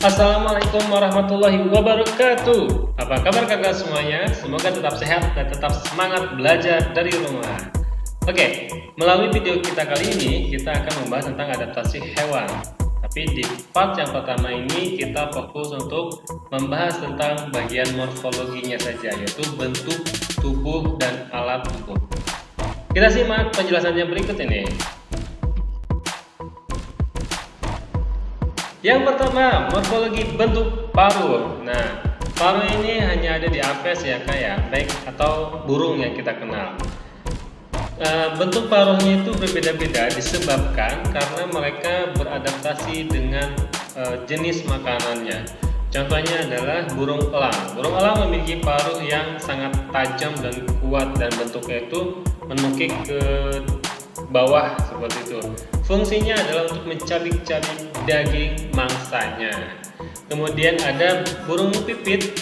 Assalamualaikum warahmatullahi wabarakatuh. Apa kabar kakak semuanya? Semoga tetap sehat dan tetap semangat belajar dari rumah. Oke, melalui video kita kali ini kita akan membahas tentang adaptasi hewan. Tapi di part yang pertama ini kita fokus untuk membahas tentang bagian morfologinya saja, yaitu bentuk tubuh dan alat tubuh. Kita simak penjelasannya berikut ini. Yang pertama, morfologi bentuk paruh. Nah, paruh ini hanya ada di apes ya kak ya, baik atau burung yang kita kenal. Bentuk paruhnya itu berbeda-beda disebabkan karena mereka beradaptasi dengan jenis makanannya. Contohnya adalah burung elang. Burung elang memiliki paruh yang sangat tajam dan kuat dan bentuknya itu menukik ke bawah seperti itu. Fungsinya adalah untuk mencabik-cabik daging mangsanya. Kemudian ada burung pipit.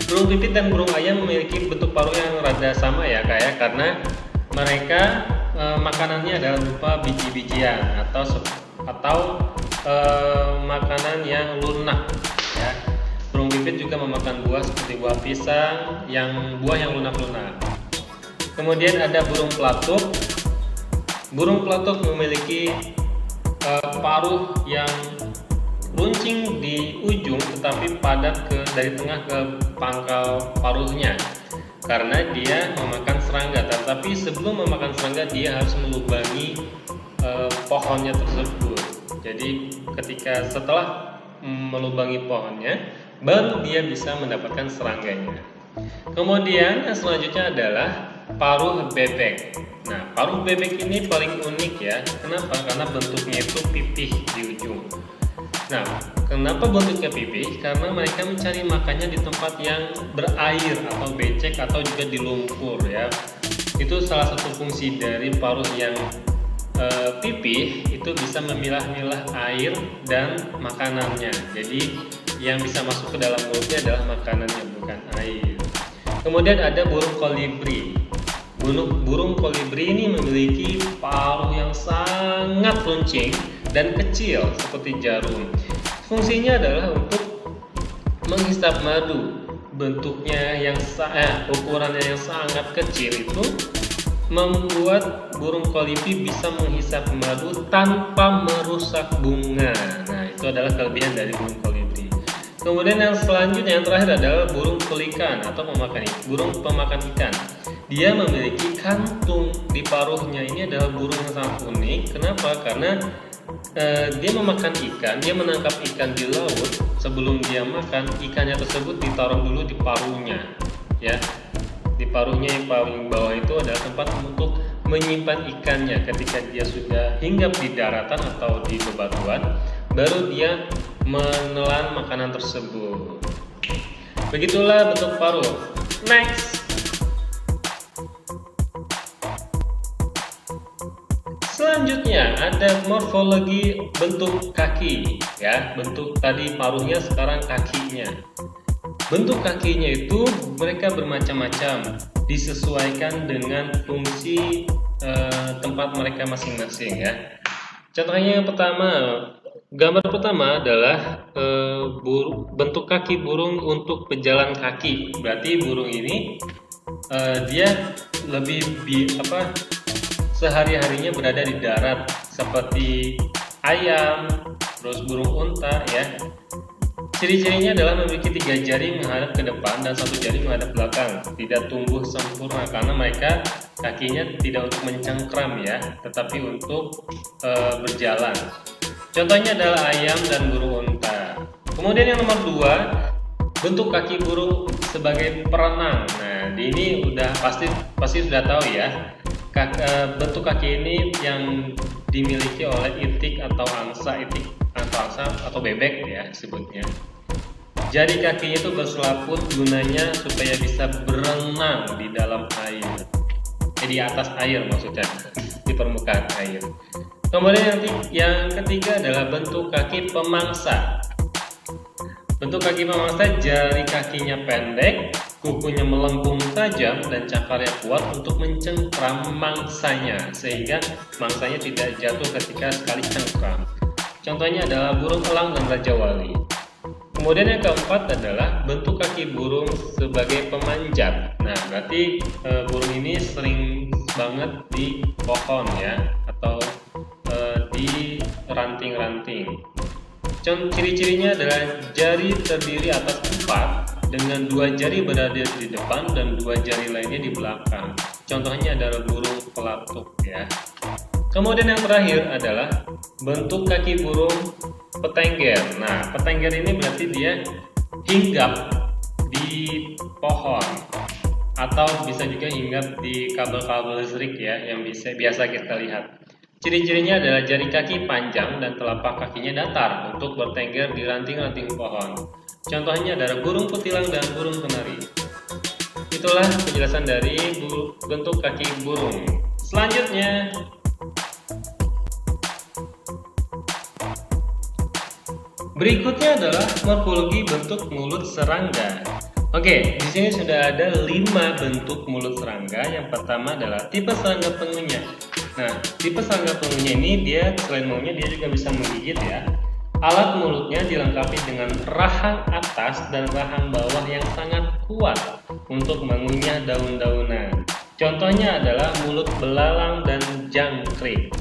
Burung pipit dan burung ayam memiliki bentuk paruh yang rada sama ya kayak, karena mereka makanannya adalah berupa biji-bijian atau makanan yang lunak ya. Burung pipit juga memakan buah seperti buah pisang, buah yang lunak-lunak. Kemudian ada burung pelatuk. Burung pelatuk memiliki paruh yang runcing di ujung tetapi padat dari tengah ke pangkal paruhnya, karena dia memakan serangga. Tetapi sebelum memakan serangga dia harus melubangi pohonnya tersebut. Jadi setelah melubangi pohonnya baru dia bisa mendapatkan serangganya. Kemudian yang selanjutnya adalah paruh bebek. Nah, paruh bebek ini paling unik ya. Kenapa? Karena bentuknya itu pipih di ujung. Nah, kenapa bentuknya pipih? Karena mereka mencari makannya di tempat yang berair atau becek atau juga di lumpur ya. Itu salah satu fungsi dari paruh yang pipih, itu bisa memilah-milah air dan makanannya. Jadi yang bisa masuk ke dalam mulutnya adalah makanannya, bukan air. Kemudian ada burung kolibri. Burung kolibri ini memiliki paruh yang sangat runcing dan kecil seperti jarum. Fungsinya adalah untuk menghisap madu. Ukurannya yang sangat kecil itu membuat burung kolibri bisa menghisap madu tanpa merusak bunga. Nah, itu adalah kelebihan dari burung kolibri. Kemudian yang selanjutnya, yang terakhir adalah burung pelikan atau burung pemakan ikan. Dia memiliki kantung di paruhnya. Ini adalah burung yang sangat unik. Kenapa? Karena dia memakan ikan, dia menangkap ikan di laut. Sebelum dia makan, ikannya tersebut ditaruh dulu di paruhnya ya. Di paruhnya yang paling bawah itu adalah tempat untuk menyimpan ikannya. Ketika dia sudah hinggap di daratan atau di bebatuan, baru dia menelan makanan tersebut. Begitulah bentuk paruh. Next. Selanjutnya ada morfologi bentuk kaki ya. Bentuk tadi paruhnya, sekarang kakinya. Bentuk kakinya itu mereka bermacam-macam, disesuaikan dengan fungsi tempat mereka masing-masing ya. Contohnya yang pertama, gambar pertama adalah bentuk kaki burung untuk pejalan kaki. Berarti burung ini dia lebih sehari-harinya berada di darat seperti ayam, terus burung unta ya. Ciri-cirinya adalah memiliki 3 jari menghadap ke depan dan 1 jari menghadap belakang. Tidak tumbuh sempurna karena mereka kakinya tidak untuk mencengkram ya, tetapi untuk berjalan. Contohnya adalah ayam dan burung unta. Kemudian yang nomor 2, bentuk kaki burung sebagai perenang. Nah, ini udah pasti sudah tahu ya. Bentuk kaki ini yang dimiliki oleh itik atau angsa, atau bebek ya sebutnya. Jari kakinya itu berselaput, gunanya supaya bisa berenang di dalam air, di atas air maksudnya, di permukaan air. Kemudian yang ketiga adalah bentuk kaki pemangsa. Bentuk kaki pemangsa, jari kakinya pendek, kukunya melengkung tajam, dan cakarnya kuat untuk mencengkram mangsanya, sehingga mangsanya tidak jatuh ketika sekali cengkram. Contohnya adalah burung elang dan raja wali. Kemudian yang keempat adalah bentuk kaki burung sebagai pemanjat. Nah, berarti burung ini sering banget di pohon ya, atau di ranting-ranting. Ciri-cirinya adalah jari terdiri atas 4 dengan 2 jari berada di depan dan 2 jari lainnya di belakang. Contohnya adalah burung pelatuk ya. Kemudian yang terakhir adalah bentuk kaki burung petengger. Nah, petengger ini berarti dia hinggap di pohon atau bisa juga hinggap di kabel-kabel listrik ya, yang biasa kita lihat. Ciri-cirinya adalah jari kaki panjang dan telapak kakinya datar untuk bertengger di ranting-ranting pohon. Contohnya adalah burung kutilang dan burung kenari. Itulah penjelasan dari bentuk kaki burung. Selanjutnya, berikutnya adalah morfologi bentuk mulut serangga. Oke, di sini sudah ada 5 bentuk mulut serangga. Yang pertama adalah tipe serangga pengunyah. Nah, tipe serangga pengunyah ini dia selain mengunyah dia juga bisa menggigit ya. Alat mulutnya dilengkapi dengan rahang atas dan rahang bawah yang sangat kuat untuk mengunyah daun-daunan. Contohnya adalah mulut belalang dan jangkrik.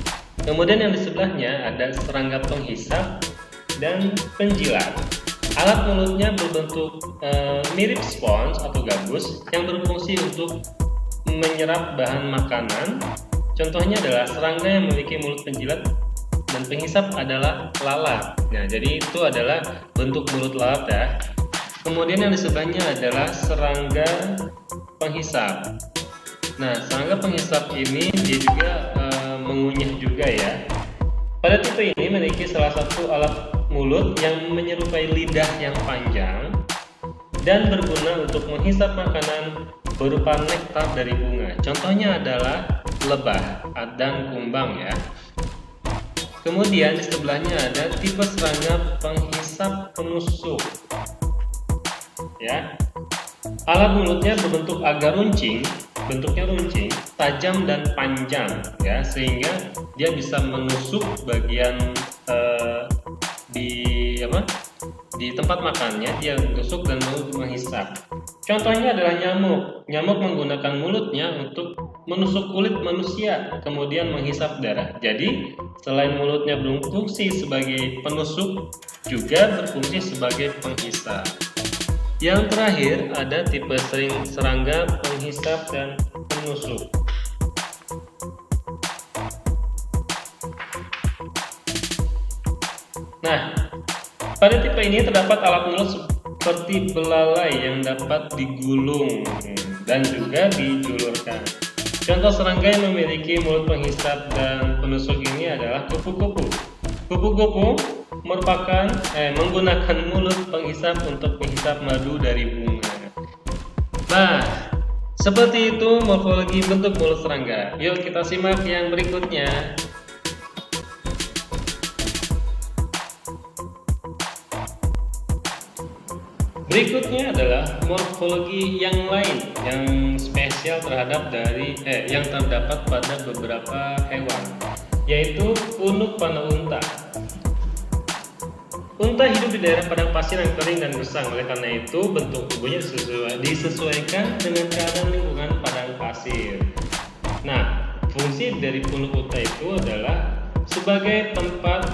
Kemudian yang di sebelahnya ada serangga penghisap dan penjilat. Alat mulutnya berbentuk mirip spons atau gabus yang berfungsi untuk menyerap bahan makanan. Contohnya adalah serangga yang memiliki mulut penjilat dan penghisap adalah lalat. Nah, jadi itu adalah bentuk mulut lalat ya. Kemudian yang di sebelahnya adalah serangga penghisap. Nah, serangga penghisap ini dia juga mengunyah juga ya. Pada tipe ini memiliki salah satu alat mulut yang menyerupai lidah yang panjang dan berguna untuk menghisap makanan berupa nektar dari bunga. Contohnya adalah lebah dan kumbang ya. Kemudian di sebelahnya ada tipe serangga penghisap penusuk. Ya. Alat mulutnya berbentuk agak runcing, bentuknya runcing, tajam dan panjang ya, sehingga dia bisa menusuk bagian di tempat makannya, dia menusuk dan menghisap. Contohnya adalah nyamuk. Nyamuk menggunakan mulutnya untuk menusuk kulit manusia, kemudian menghisap darah. Jadi, selain mulutnya berfungsi sebagai penusuk, juga berfungsi sebagai penghisap. Yang terakhir ada tipe serangga penghisap dan penusuk. Nah, pada tipe ini terdapat alat mulut seperti belalai yang dapat digulung dan juga dijulurkan. Contoh serangga yang memiliki mulut penghisap dan penusuk ini adalah kupu-kupu. Kupu-kupu menggunakan mulut penghisap untuk menghisap madu dari bunga. Nah, seperti itu morfologi bentuk mulut serangga. Yuk kita simak yang berikutnya. Berikutnya adalah morfologi yang lain yang spesial yang terdapat pada beberapa hewan, yaitu punuk panah unta. Unta hidup di daerah padang pasir yang kering dan gersang. Oleh karena itu, bentuk tubuhnya disesuaikan dengan keadaan lingkungan padang pasir. Nah, fungsi dari punuk unta itu adalah sebagai tempat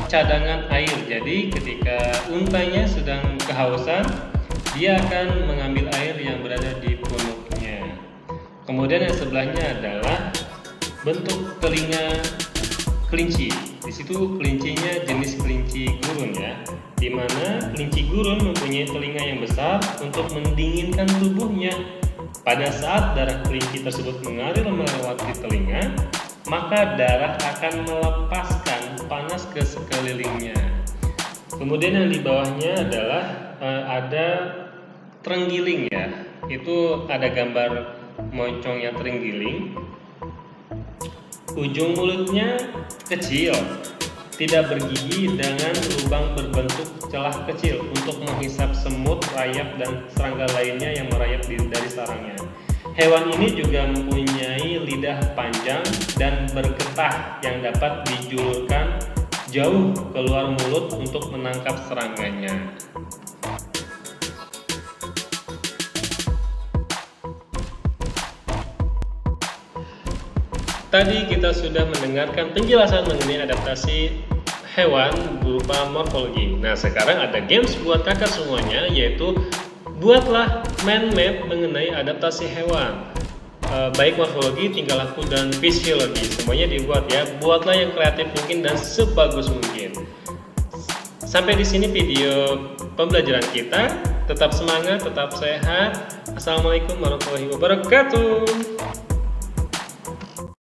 cadangan air. Jadi ketika untanya sedang kehausan, dia akan mengambil air yang berada di punuknya. Kemudian yang sebelahnya adalah bentuk telinga kelinci. Di situ kelincinya jenis kelinci gurun ya, di mana kelinci gurun mempunyai telinga yang besar untuk mendinginkan tubuhnya Pada saat darah kelinci tersebut mengalir melewati telinga, maka darah akan melepaskan panas ke sekelilingnya. Kemudian yang di bawahnya adalah ada terenggiling ya. Itu ada gambar moncongnya terenggiling. Ujung mulutnya kecil, tidak bergigi dengan lubang berbentuk celah kecil untuk menghisap semut, rayap, dan serangga lainnya yang merayap dari sarangnya. Hewan ini juga mempunyai lidah panjang dan bergetah yang dapat dijulurkan jauh keluar mulut untuk menangkap serangganya. Tadi kita sudah mendengarkan penjelasan mengenai adaptasi hewan berupa morfologi. Nah, sekarang ada games buat kakak semuanya, yaitu buatlah mind map mengenai adaptasi hewan, baik morfologi, tingkah laku, dan fisiologi. Semuanya dibuat ya. Buatlah yang kreatif mungkin dan sebagus mungkin. Sampai di sini video pembelajaran kita. Tetap semangat, tetap sehat. Assalamualaikum warahmatullahi wabarakatuh.